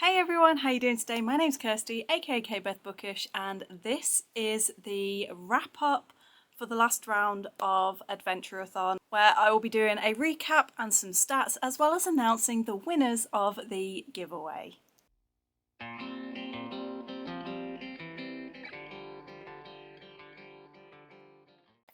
Hey everyone, how you doing today? My name's Kirsty, aka Beth Bookish, and this is the wrap up for the last round of Adventurerathon, where I will be doing a recap and some stats, as well as announcing the winners of the giveaway.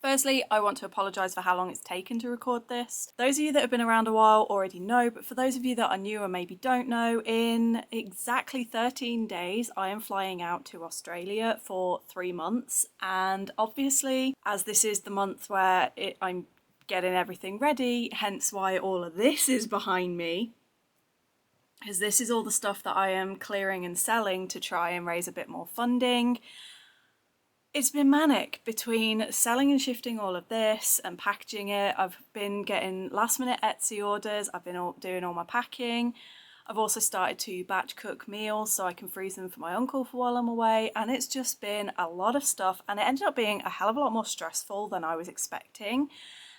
Firstly, I want to apologise for how long it's taken to record this. Those of you that have been around a while already know, but for those of you that are new and maybe don't know, in exactly 13 days I am flying out to Australia for 3 months, and obviously as this is the month where I'm getting everything ready, hence why all of this is behind me, because this is all the stuff that I am clearing and selling to try and raise a bit more funding. It's been manic between selling and shifting all of this and packaging it. I've been getting last minute Etsy orders. I've been doing all my packing. I've also started to batch cook meals so I can freeze them for my uncle for while I'm away. And it's just been a lot of stuff, and it ended up being a hell of a lot more stressful than I was expecting.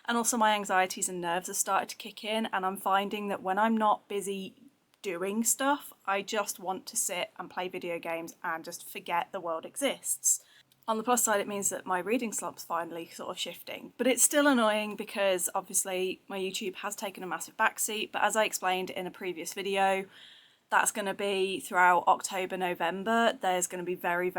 And also my anxieties and nerves have started to kick in, and I'm finding that when I'm not busy doing stuff, I just want to sit and play video games and just forget the world exists. On the plus side, it means that my reading slump's finally sort of shifting, but it's still annoying because obviously my YouTube has taken a massive backseat. But as I explained in a previous video, that's going to be throughout October, November. There's going to be very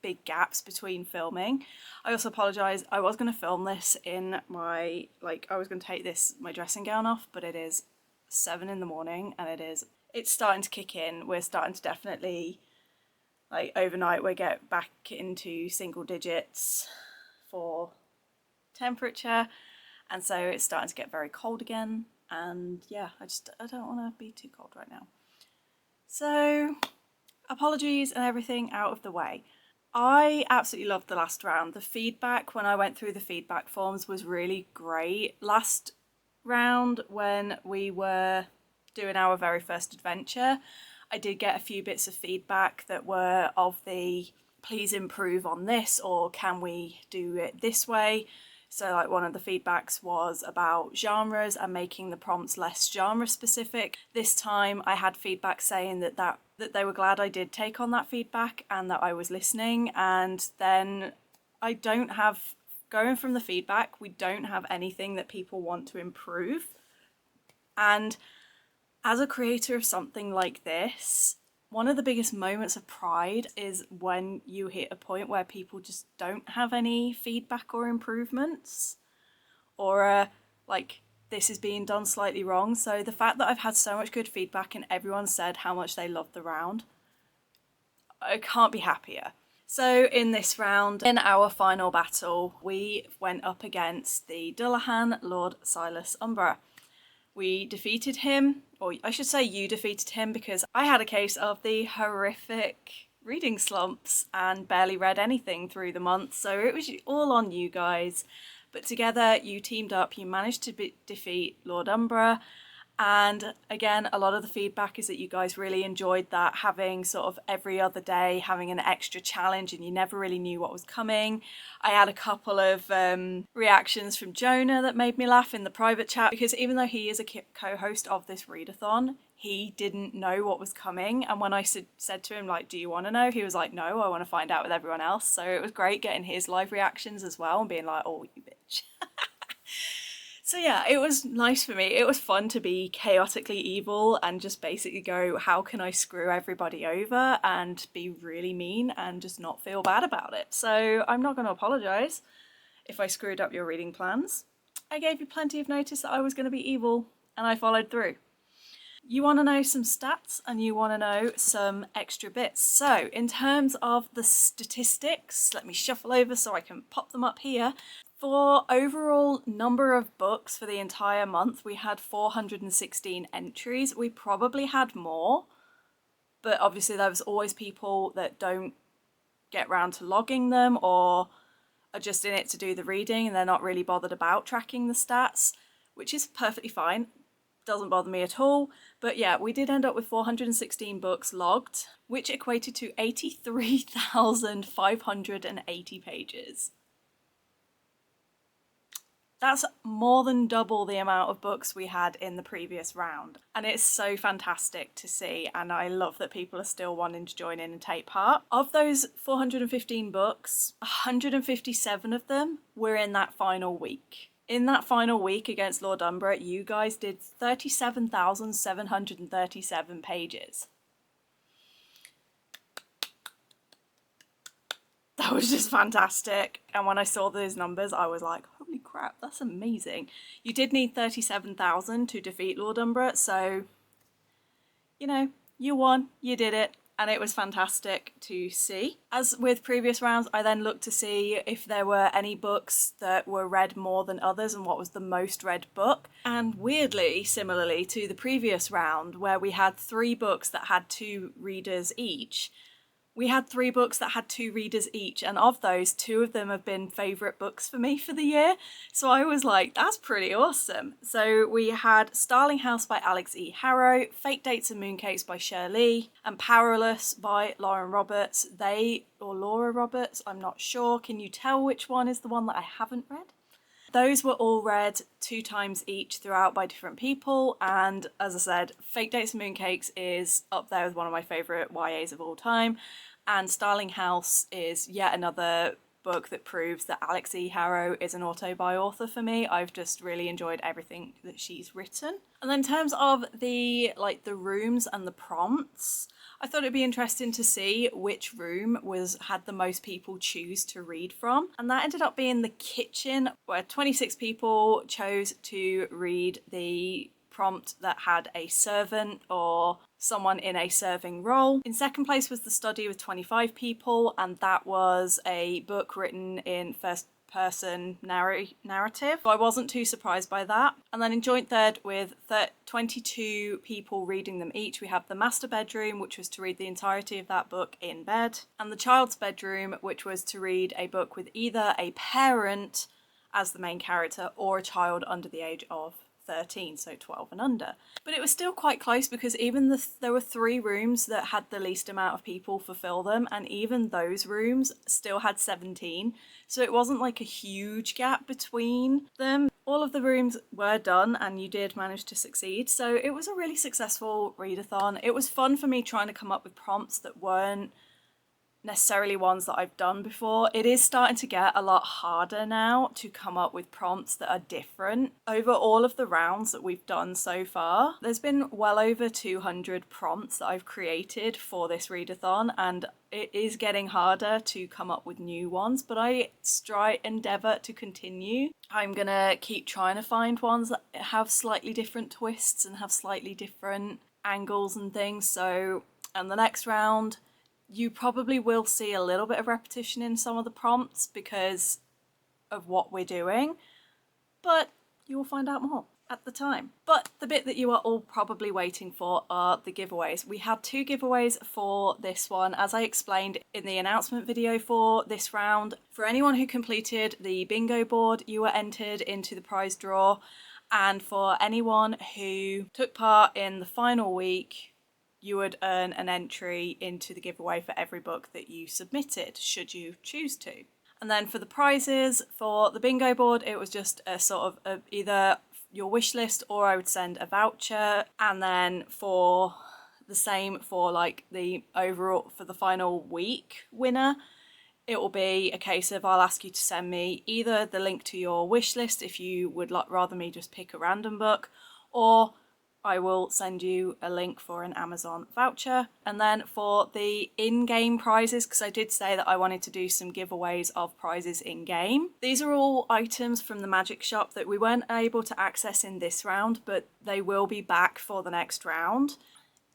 big gaps between filming. I also apologise, I was going to film this in my, I was going to take my dressing gown off, but it is 7 in the morning and it's starting to kick in. We're starting to definitely, overnight we get back into single digits for temperature, and so it's starting to get very cold again, and yeah, I don't want to be too cold right now. So apologies and everything out of the way. I absolutely loved the last round. The feedback when I went through the feedback forms was really great. Last round, when we were doing our very first adventure, I did get a few bits of feedback that were of the please improve on this, or can we do it this way. So one of the feedbacks was about genres and making the prompts less genre specific. This time I had feedback saying that they were glad I did take on that feedback and that I was listening. And then going from the feedback, we don't have anything that people want to improve. And as a creator of something like this, one of the biggest moments of pride is when you hit a point where people just don't have any feedback or improvements, or this is being done slightly wrong. So the fact that I've had so much good feedback and everyone said how much they loved the round, I can't be happier. So in this round, in our final battle, we went up against the Dullahan Lord Silas Umbra. We defeated him, or I should say you defeated him, because I had a case of the horrific reading slumps and barely read anything through the month, so it was all on you guys. But together you teamed up, you managed to defeat Lord Umbra, and again, a lot of the feedback is that you guys really enjoyed that, having sort of every other day having an extra challenge and you never really knew what was coming. I had a couple of reactions from Jonah that made me laugh in the private chat, because even though he is a co-host of this readathon, he didn't know what was coming. And when I said to him, do you want to know? He was like, no, I want to find out with everyone else. So it was great getting his live reactions as well and being like, oh, you bitch. So yeah, it was nice for me. It was fun to be chaotically evil and just basically go, how can I screw everybody over and be really mean and just not feel bad about it. So I'm not going to apologise if I screwed up your reading plans. I gave you plenty of notice that I was going to be evil and I followed through. You want to know some stats and you want to know some extra bits. So in terms of the statistics, let me shuffle over so I can pop them up here. For overall number of books for the entire month, we had 416 entries. We probably had more, but obviously there was always people that don't get round to logging them or are just in it to do the reading and they're not really bothered about tracking the stats, which is perfectly fine. Doesn't bother me at all. But yeah, we did end up with 416 books logged, which equated to 83,580 pages. That's more than double the amount of books we had in the previous round. And it's so fantastic to see, and I love that people are still wanting to join in and take part. Of those 415 books, 157 of them were in that final week. In that final week against Lord Umbra, you guys did 37,737 pages. That was just fantastic. And when I saw those numbers, I was like, holy crap, that's amazing. You did need 37,000 to defeat Lord Umbra, so, you know, you won, you did it. And it was fantastic to see. As with previous rounds, I then looked to see if there were any books that were read more than others and what was the most read book. And weirdly, similarly to the previous round, where we had 3 books that had 2 readers each, we had 3 books that had 2 readers each, and of those, 2 of them have been favourite books for me for the year. So I was like, that's pretty awesome. So we had Starling House by Alex E. Harrow, Fake Dates and Mooncakes by Shirley, and Powerless by Lauren Roberts. Or Laura Roberts, I'm not sure. Can you tell which one is the one that I haven't read? Those were all read 2 times each throughout by different people, and as I said, Fake Dates and Mooncakes is up there with one of my favourite YAs of all time, and Starling House is yet another book that proves that Alex E. Harrow is an auto-buy author for me. I've just really enjoyed everything that she's written. And then in terms of the rooms and the prompts, I thought it'd be interesting to see which room had the most people choose to read from. And that ended up being the kitchen, where 26 people chose to read the prompt that had a servant or someone in a serving role. In second place was the study with 25 people, and that was a book written in first person narrative. So I wasn't too surprised by that. And then in joint third with 22 people reading them each, we have the master bedroom, which was to read the entirety of that book in bed, and the child's bedroom, which was to read a book with either a parent as the main character or a child under the age of 13, so 12 and under. But it was still quite close, because even there were 3 rooms that had the least amount of people fulfill them, and even those rooms still had 17, so it wasn't like a huge gap between them. All of the rooms were done and you did manage to succeed, so it was a really successful readathon. It was fun for me trying to come up with prompts that weren't necessarily ones that I've done before. It is starting to get a lot harder now to come up with prompts that are different. Over all of the rounds that we've done so far, there's been well over 200 prompts that I've created for this readathon, and it is getting harder to come up with new ones, but I endeavour to continue. I'm gonna keep trying to find ones that have slightly different twists and have slightly different angles and things. So, and the next round, you probably will see a little bit of repetition in some of the prompts because of what we're doing, but you will find out more at the time. But the bit that you are all probably waiting for are the giveaways. We had 2 giveaways for this one, as I explained in the announcement video for this round. For anyone who completed the bingo board, you were entered into the prize draw, and for anyone who took part in the final week, you would earn an entry into the giveaway for every book that you submitted, should you choose to. And then for the prizes, for the bingo board, it was just a sort of either your wish list or I would send a voucher. And then for the same for like the overall, for the final week winner, it will be a case of I'll ask you to send me either the link to your wish list if you would rather me just pick a random book, or I will send you a link for an Amazon voucher. And then for the in-game prizes, because I did say that I wanted to do some giveaways of prizes in-game. These are all items from the magic shop that we weren't able to access in this round, but they will be back for the next round,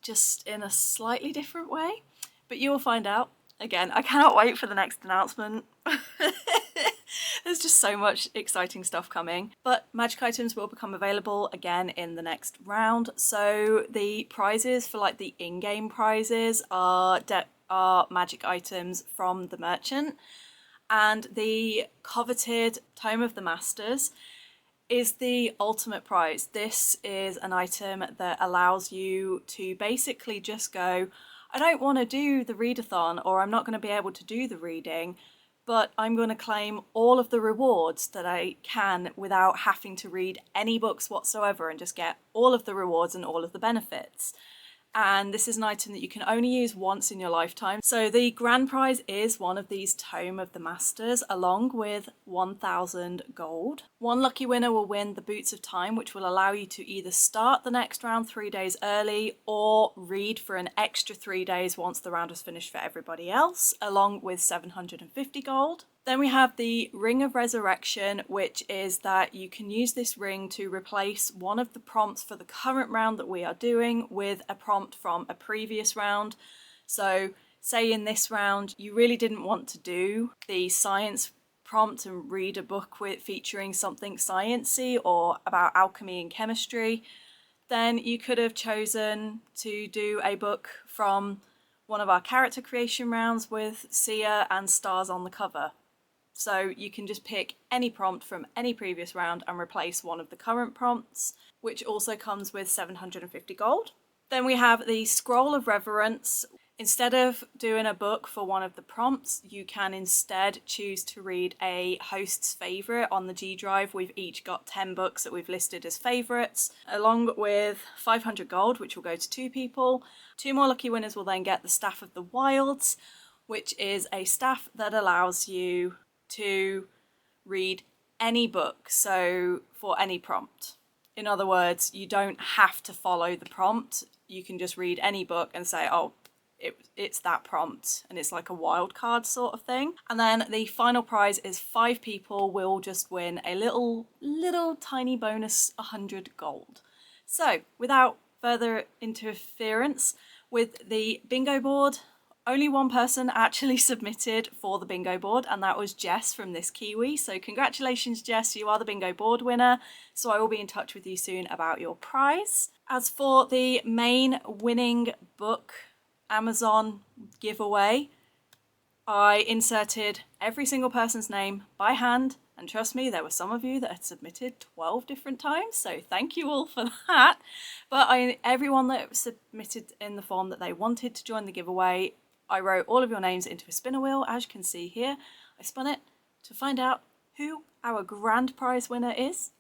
just in a slightly different way. But you will find out. Again, I cannot wait for the next announcement. There's just so much exciting stuff coming. But magic items will become available again in the next round. So the prizes for like the in-game prizes are magic items from the merchant. And the coveted Tome of the Masters is the ultimate prize. This is an item that allows you to basically just go, I don't want to do the readathon, or I'm not going to be able to do the reading, but I'm going to claim all of the rewards that I can without having to read any books whatsoever and just get all of the rewards and all of the benefits. And this is an item that you can only use once in your lifetime. So the grand prize is one of these Tome of the Masters along with 1,000 gold. One lucky winner will win the Boots of Time, which will allow you to either start the next round 3 days early or read for an extra 3 days once the round was finished for everybody else, along with 750 gold. Then we have the Ring of Resurrection, which is that you can use this ring to replace one of the prompts for the current round that we are doing with a prompt from a previous round. So say in this round you really didn't want to do the science prompt and read a book featuring something sciencey or about alchemy and chemistry, then you could have chosen to do a book from one of our character creation rounds with Sia and stars on the cover. So you can just pick any prompt from any previous round and replace one of the current prompts, which also comes with 750 gold. Then we have the Scroll of Reverence. Instead of doing a book for one of the prompts, you can instead choose to read a host's favourite on the G Drive. We've each got 10 books that we've listed as favourites, along with 500 gold, which will go to 2 people. 2 more lucky winners will then get the Staff of the Wilds, which is a staff that allows you to read any book, so for any prompt. In other words, you don't have to follow the prompt. You can just read any book and say, oh, it's that prompt, and it's like a wild card sort of thing. And then the final prize is 5 people will just win a little tiny bonus 100 gold. So without further interference with the bingo board, only one person actually submitted for the bingo board, and that was Jess from This Kiwi. So congratulations, Jess, you are the bingo board winner. So I will be in touch with you soon about your prize. As for the main winning book Amazon giveaway, I inserted every single person's name by hand, and trust me, there were some of you that had submitted 12 different times, so thank you all for that. But everyone that submitted in the form that they wanted to join the giveaway, I wrote all of your names into a spinner wheel, as you can see here. I spun it to find out who our grand prize winner is.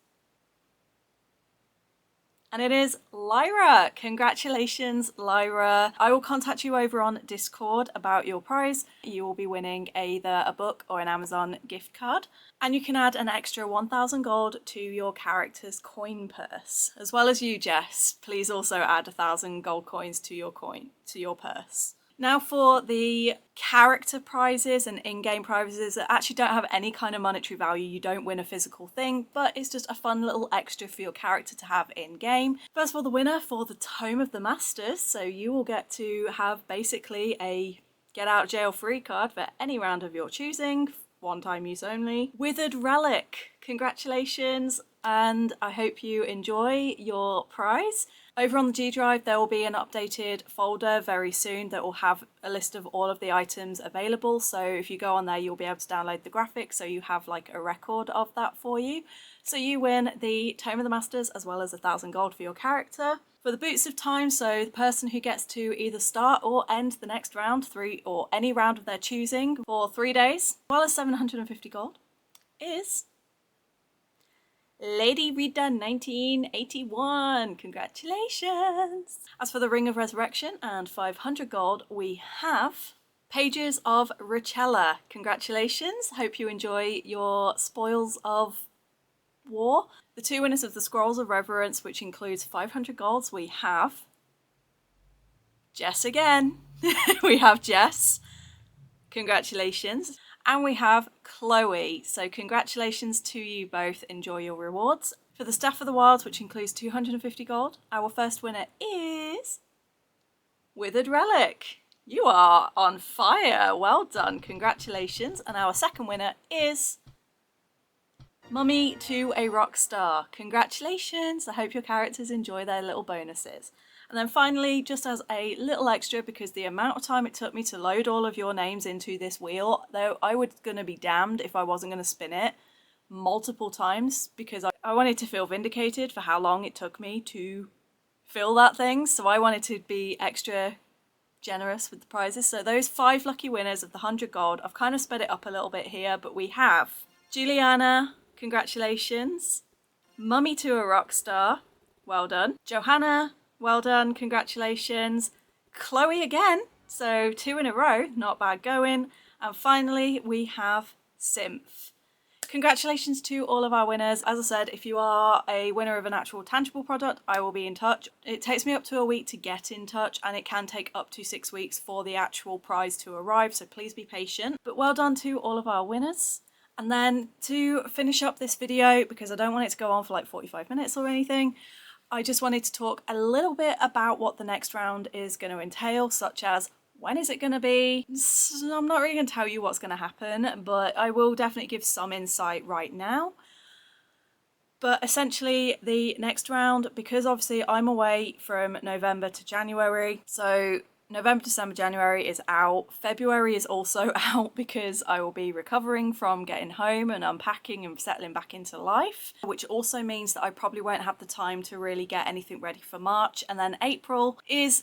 And it is Lyra. Congratulations, Lyra. I will contact you over on Discord about your prize. You will be winning either a book or an Amazon gift card. And you can add an extra 1,000 gold to your character's coin purse. As well as you, Jess, please also add 1,000 gold coins to your purse. Now for the character prizes and in-game prizes that actually don't have any kind of monetary value. You don't win a physical thing, but it's just a fun little extra for your character to have in-game. First of all, the winner for the Tome of the Masters. So you will get to have basically a get out jail free card for any round of your choosing. 1-time use only. Withered Relic. Congratulations, and I hope you enjoy your prize. Over on the G Drive, there will be an updated folder very soon that will have a list of all of the items available. So if you go on there, you'll be able to download the graphics, so you have like a record of that for you. So you win the Tome of the Masters as well as 1,000 gold for your character. For the Boots of Time, so the person who gets to either start or end the next round, or any round of their choosing for 3 days, as well as 750 gold, is Lady Rita 1981. Congratulations! As for the Ring of Resurrection and 500 gold, we have Pages of Richella. Congratulations! Hope you enjoy your spoils of war. The 2 winners of the Scrolls of Reverence, which includes 500 golds, we have Jess again. We have Jess. Congratulations. And we have Chloe. So congratulations to you both. Enjoy your rewards. For the Staff of the Wilds, which includes 250 gold, our first winner is Withered Relic. You are on fire. Well done. Congratulations. And our second winner is Mummy to a Rock Star. Congratulations. I hope your characters enjoy their little bonuses. And then finally, just as a little extra, because the amount of time it took me to load all of your names into this wheel, though I was going to be damned if I wasn't going to spin it multiple times, because I wanted to feel vindicated for how long it took me to fill that thing. So I wanted to be extra generous with the prizes. So those 5 lucky winners of the 100 gold, I've kind of sped it up a little bit here, but we have Juliana, congratulations. Mummy to a rock star, well done. Johanna, well done, congratulations. Chloe again, so 2 in a row, not bad going. And finally, we have Symph. Congratulations to all of our winners. As I said, if you are a winner of an actual tangible product, I will be in touch. It takes me up to a week to get in touch, and it can take up to 6 weeks for the actual prize to arrive, so please be patient. But well done to all of our winners. And then to finish up this video, because I don't want it to go on for like 45 minutes or anything, I just wanted to talk a little bit about what the next round is going to entail, such as when is it going to be? So I'm not really going to tell you what's going to happen, but I will definitely give some insight right now. But essentially the next round, because obviously I'm away from November to January, so November, December, January is out. February is also out because I will be recovering from getting home and unpacking and settling back into life, which also means that I probably won't have the time to really get anything ready for March. And then April is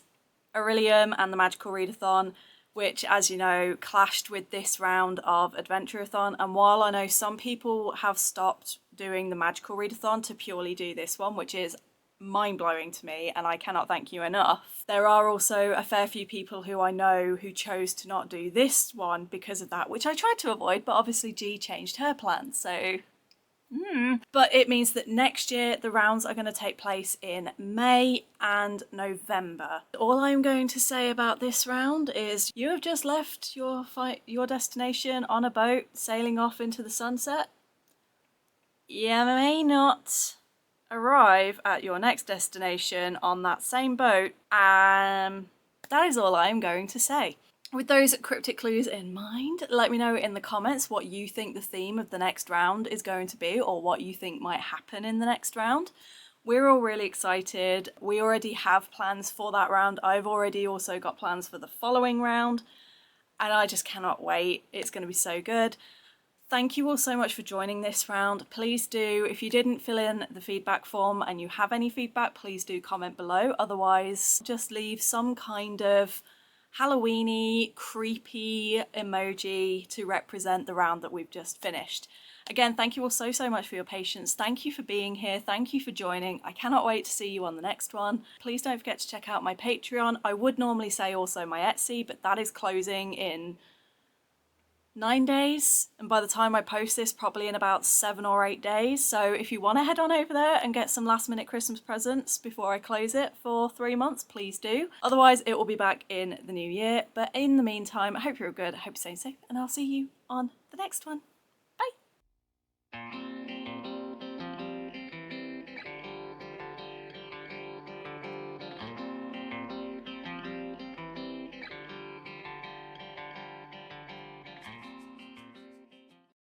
Aurelium and the Magical Readathon, which, as you know, clashed with this round of Adventurerathon. And while I know some people have stopped doing the Magical Readathon to purely do this one, which is mind-blowing to me and I cannot thank you enough, there are also a fair few people who I know who chose to not do this one because of that, which I tried to avoid, but obviously G changed her plans, so But it means that next year the rounds are going to take place in May and November. All I'm going to say about this round is you have just left your destination on a boat sailing off into the sunset. You may not arrive at your next destination on that same boat, and that is all I'm going to say. With those cryptic clues in mind, let me know in the comments what you think the theme of the next round is going to be, or what you think might happen in the next round. We're all really excited. We already have plans for that round. I've already also got plans for the following round, and I just cannot wait. It's going to be so good. Thank you all so much for joining this round. Please do, if you didn't fill in the feedback form and you have any feedback, please do comment below. Otherwise, just leave some kind of Halloweeny, creepy emoji to represent the round that we've just finished. Again, thank you all so much for your patience. Thank you for being here. Thank you for joining. I cannot wait to see you on the next one. Please don't forget to check out my Patreon. I would normally say also my Etsy, but that is closing in 9 days, and by the time I post this, probably in about 7 or 8 days. So if you want to head on over there and get some last minute Christmas presents before I close it for 3 months, please do. Otherwise, it will be back in the new year. But in the meantime, I hope you're all good, I hope you're staying safe, and I'll see you on the next one.